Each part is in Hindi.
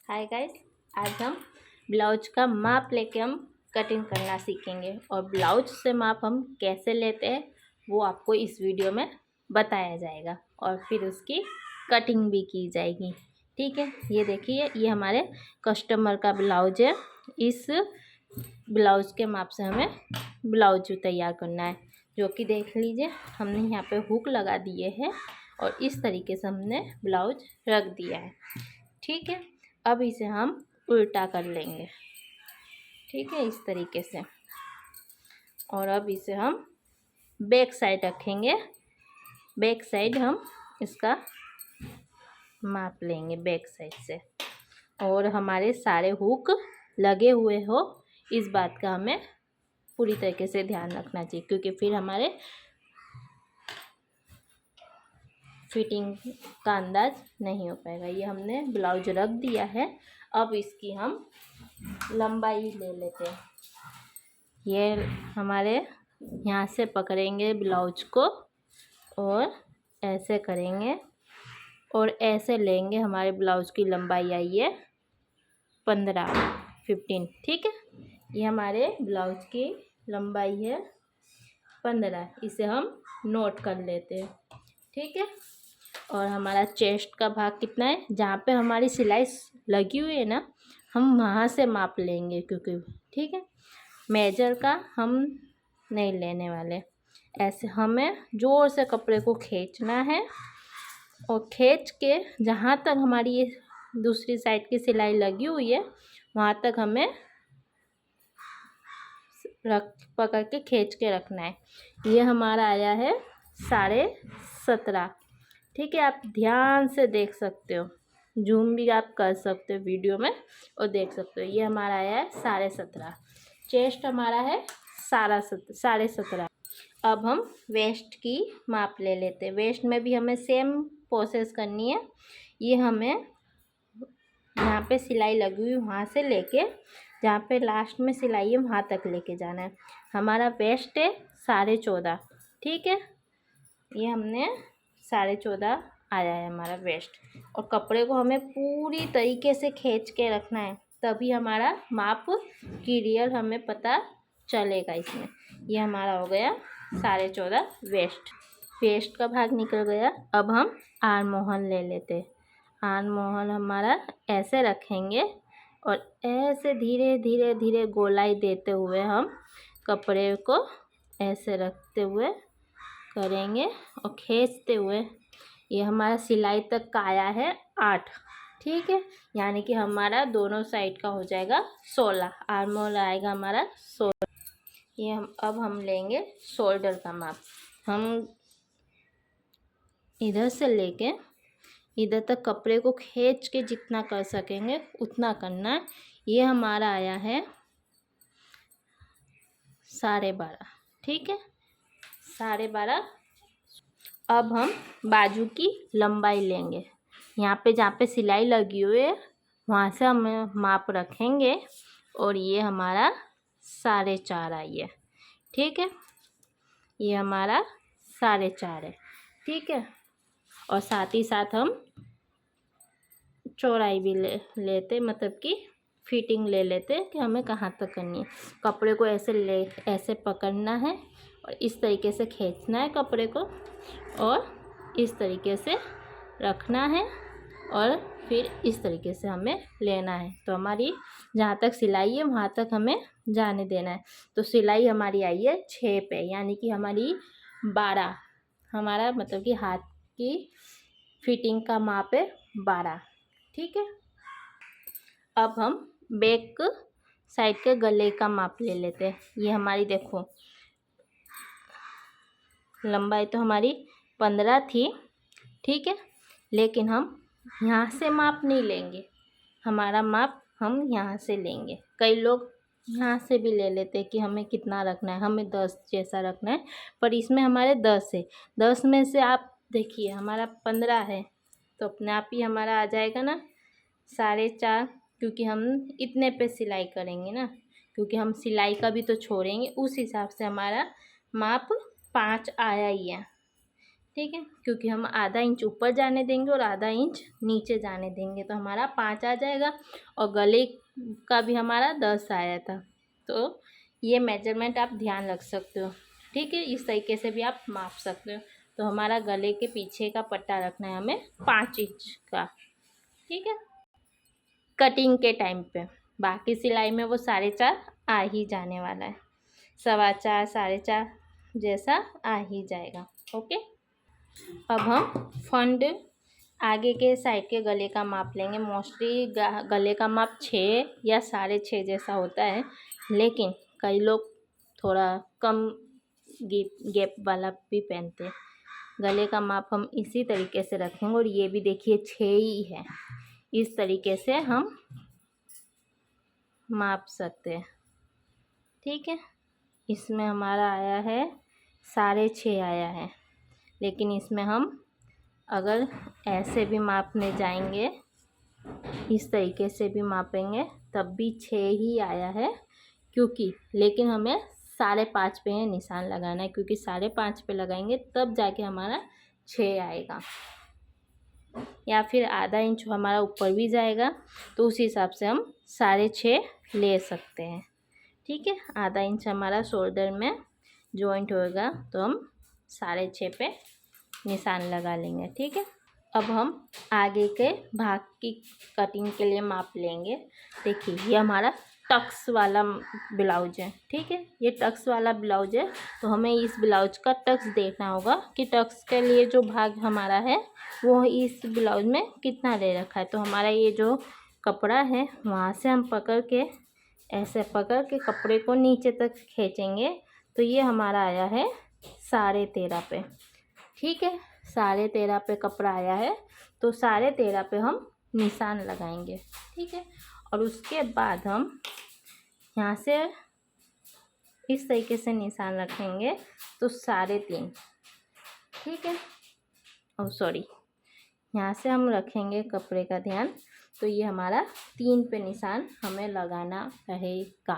हाय गाइस, आज हम ब्लाउज का माप लेके हम कटिंग करना सीखेंगे और ब्लाउज से माप हम कैसे लेते हैं वो आपको इस वीडियो में बताया जाएगा और फिर उसकी कटिंग भी की जाएगी। ठीक है, ये देखिए, ये हमारे कस्टमर का ब्लाउज है। इस ब्लाउज के माप से हमें ब्लाउज तैयार करना है, जो कि देख लीजिए हमने यहाँ पे हुक लगा दिए हैं और इस तरीके से हमने ब्लाउज रख दिया है। ठीक है, अब इसे हम उल्टा कर लेंगे। ठीक है, इस तरीके से। और अब इसे हम बैक साइड रखेंगे। बैक साइड हम इसका माप लेंगे बैक साइड से, और हमारे सारे हुक लगे हुए हो, इस बात का हमें पूरी तरीके से ध्यान रखना चाहिए, क्योंकि फिर हमारे फिटिंग का अंदाज नहीं हो पाएगा। ये हमने ब्लाउज रख दिया है। अब इसकी हम लंबाई ले लेते हैं। ये हमारे यहाँ से पकड़ेंगे ब्लाउज को और ऐसे करेंगे और ऐसे लेंगे। हमारे ब्लाउज की लंबाई आई है 15। ठीक है, ये हमारे ब्लाउज की लंबाई है 15। इसे हम नोट कर लेते हैं। ठीक है, और हमारा चेस्ट का भाग कितना है, जहाँ पे हमारी सिलाई लगी हुई है ना, हम वहाँ से माप लेंगे, क्योंकि ठीक है, मेजर का हम नहीं लेने वाले। ऐसे हमें ज़ोर से कपड़े को खींचना है और खींच के जहाँ तक हमारी ये दूसरी साइड की सिलाई लगी हुई है वहाँ तक हमें पकड़ के खींच के रखना है। ये हमारा आया है 17.5। ठीक है, आप ध्यान से देख सकते हो, जूम भी आप कर सकते हो वीडियो में और देख सकते हो। ये हमारा आया है 17.5। चेस्ट हमारा है 17.5। अब हम वेस्ट की माप ले लेते हैं। वेस्ट में भी हमें सेम प्रोसेस करनी है। ये हमें यहाँ पे सिलाई लगी हुई वहाँ से लेके जहाँ पे लास्ट में सिलाई है वहाँ तक लेके जाना है। हमारा वेस्ट है 14.5। ठीक है, ये हमने 14.5 आया है हमारा वेस्ट। और कपड़े को हमें पूरी तरीके से खींच के रखना है, तभी हमारा माप की रियल हमें पता चलेगा इसमें। ये हमारा हो गया 14.5 वेस्ट का भाग निकल गया। अब हम आर्म मोहन ले लेते। आर्म मोहन हमारा ऐसे रखेंगे और ऐसे धीरे धीरे धीरे गोलाई देते हुए हम कपड़े को ऐसे रखते हुए करेंगे और खींचते हुए। ये हमारा सिलाई तक का आया है 8। ठीक है, यानी कि हमारा दोनों साइड का हो जाएगा 16। आर्म होल आएगा हमारा 16। ये अब हम लेंगे शोल्डर का माप। हम इधर से लेके इधर तक कपड़े को खींच के जितना कर सकेंगे उतना करना है। ये हमारा आया है 12.5। ठीक है, 12.5। अब हम बाजू की लंबाई लेंगे। यहाँ पे जहाँ पे सिलाई लगी हुई है वहाँ से हम माप रखेंगे और ये हमारा 4.5 आई है। ठीक है, ये हमारा 4.5 है। ठीक है, और साथ ही साथ हम चौड़ाई भी लेते, मतलब कि फिटिंग ले लेते कि हमें कहाँ तक करनी है। कपड़े को ऐसे पकड़ना है और इस तरीके से खींचना है कपड़े को और इस तरीके से रखना है और फिर इस तरीके से हमें लेना है। तो हमारी जहाँ तक सिलाई है वहाँ तक हमें जाने देना है। तो सिलाई हमारी आई है 6 पे, यानी कि हमारी 12, हमारा मतलब कि हाथ की फिटिंग का माप है 12। ठीक है, अब हम बैक साइड के गले का माप ले लेते हैं। ये हमारी देखो लंबाई तो हमारी 15 थी। ठीक है, लेकिन हम यहाँ से माप नहीं लेंगे, हमारा माप हम यहाँ से लेंगे। कई लोग यहाँ से भी ले लेते हैं कि हमें कितना रखना है, हमें 10 जैसा रखना है, पर इसमें हमारे 10 है। 10 में से आप देखिए हमारा 15 है, तो अपने आप ही हमारा आ जाएगा ना 4.5, क्योंकि हम इतने पे सिलाई करेंगे ना, क्योंकि हम सिलाई का भी तो छोड़ेंगे। उस हिसाब से हमारा माप 5 आया ही है। ठीक है, क्योंकि हम आधा इंच ऊपर जाने देंगे और आधा इंच नीचे जाने देंगे, तो हमारा 5 आ जाएगा। और गले का भी हमारा 10 आया था। तो ये मेजरमेंट आप ध्यान रख सकते हो। ठीक है, इस तरीके से भी आप माप सकते हो। तो हमारा गले के पीछे का पट्टा रखना है हमें 5 इंच का। ठीक है, कटिंग के टाइम पे बाकी सिलाई में वो 4.5 आ ही जाने वाला है, 4.25 4.5 जैसा आ ही जाएगा। ओके, अब हम फ्रंट आगे के साइड के गले का माप लेंगे। मोस्टली गले का माप 6 या 6.5 जैसा होता है, लेकिन कई लोग थोड़ा कम गैप वाला भी पहनते हैं। गले का माप हम इसी तरीके से रखेंगे और ये भी देखिए 6 ही है। इस तरीके से हम माप सकते हैं। ठीक है, इसमें हमारा आया है 6.5 आया है, लेकिन इसमें हम अगर ऐसे भी मापने जाएंगे, इस तरीके से भी मापेंगे, तब भी 6 ही आया है। क्योंकि लेकिन हमें 5.5 पे निशान लगाना है, क्योंकि 5.5 पे लगाएंगे तब जाके हमारा 6 आएगा। या फिर आधा इंच हमारा ऊपर भी जाएगा, तो उस हिसाब से हम 6.5 ले सकते हैं। ठीक है, आधा इंच हमारा शोल्डर में जॉइंट होगा, तो हम 6.5 पे निशान लगा लेंगे। ठीक है, अब हम आगे के भाग की कटिंग के लिए माप लेंगे। देखिए, ये हमारा टक्स वाला ब्लाउज है। ठीक है, ये टक्स वाला ब्लाउज है, तो हमें इस ब्लाउज का टक्स देखना होगा कि टक्स के लिए जो भाग हमारा है वो इस ब्लाउज में कितना ले रखा है। तो हमारा ये जो कपड़ा है, वहाँ से हम पकड़ के ऐसे पकड़ के कपड़े को नीचे तक खींचेंगे, तो ये हमारा आया है 13.5 पे। ठीक है, 13.5 पे कपड़ा आया है, तो 13.5 पे हम निशान लगाएंगे। ठीक है, और उसके बाद हम यहाँ से इस तरीके से निशान रखेंगे, तो 3.5। ठीक है, और सॉरी, यहाँ से हम रखेंगे कपड़े का ध्यान, तो ये हमारा 3 पे निशान हमें लगाना रहेगा।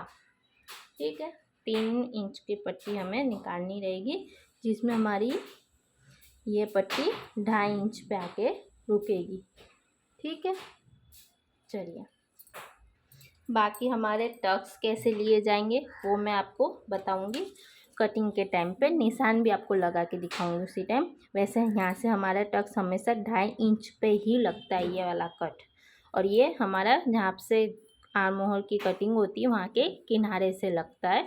ठीक है, 3 इंच की पट्टी हमें निकालनी रहेगी, जिसमें हमारी ये पट्टी 2.5 इंच पे आके रुकेगी। ठीक है, चलिए बाकी हमारे टक्स कैसे लिए जाएंगे वो मैं आपको बताऊंगी कटिंग के टाइम पे। निशान भी आपको लगा के दिखाऊंगी उसी टाइम। वैसे यहाँ से हमारा टक्स हमेशा 2.5 इंच पे ही लगता है, ये वाला कट। और ये हमारा जहाँ से आर्म होल की कटिंग होती है वहाँ के किनारे से लगता है।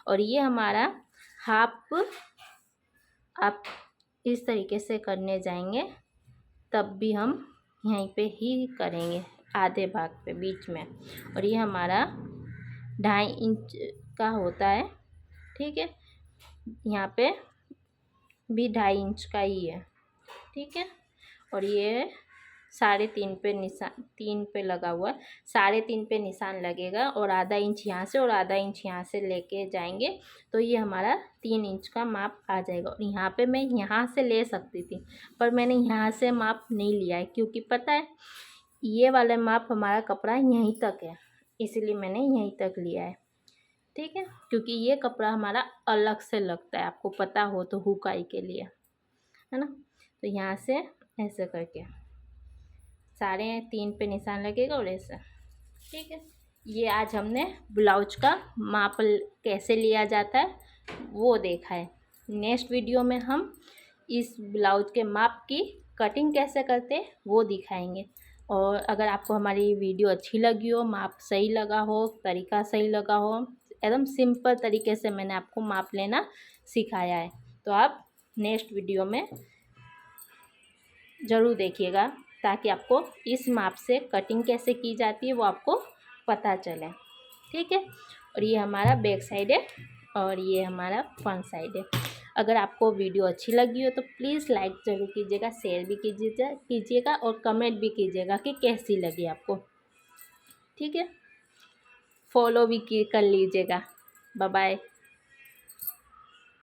और ये हमारा हाफ आप इस तरीके से करने जाएंगे, तब भी हम यहीं पे ही करेंगे, आधे भाग पे बीच में। और ये हमारा 2.5 इंच का होता है। ठीक है, यहाँ पे भी 2.5 इंच का ही है। ठीक है, और ये 3.5 पे निशान 3 पे लगा हुआ है, 3.5 पे निशान लगेगा और आधा इंच यहाँ से और आधा इंच यहाँ से लेके जाएंगे, तो ये हमारा 3 इंच का माप आ जाएगा। और यहाँ पे मैं यहाँ से ले सकती थी, पर मैंने यहाँ से माप नहीं लिया है, क्योंकि पता है ये वाला माप हमारा कपड़ा यहीं तक है, इसलिए मैंने यहीं तक लिया है। ठीक है, क्योंकि ये कपड़ा हमारा अलग से लगता है, आपको पता हो तो हुकाई के लिए, है ना। तो यहाँ से ऐसे करके 3.5 पे निशान लगेगा और ऐसा। ठीक है, ये आज हमने ब्लाउज का माप कैसे लिया जाता है वो देखा है। नेक्स्ट वीडियो में हम इस ब्लाउज के माप की कटिंग कैसे करते हैं वो दिखाएंगे। और अगर आपको हमारी वीडियो अच्छी लगी हो, माप सही लगा हो, तरीका सही लगा हो, एकदम सिंपल तरीके से मैंने आपको माप लेना सिखाया है, तो आप नेक्स्ट वीडियो में ज़रूर देखिएगा, ताकि आपको इस माप से कटिंग कैसे की जाती है वो आपको पता चले। ठीक है, और ये हमारा बैक साइड है और ये हमारा फ्रंट साइड है। अगर आपको वीडियो अच्छी लगी हो तो प्लीज़ लाइक ज़रूर कीजिएगा, शेयर भी कीजिएगा और कमेंट भी कीजिएगा कि कैसी लगी आपको। ठीक है, फॉलो भी कर लीजिएगा। Bye bye.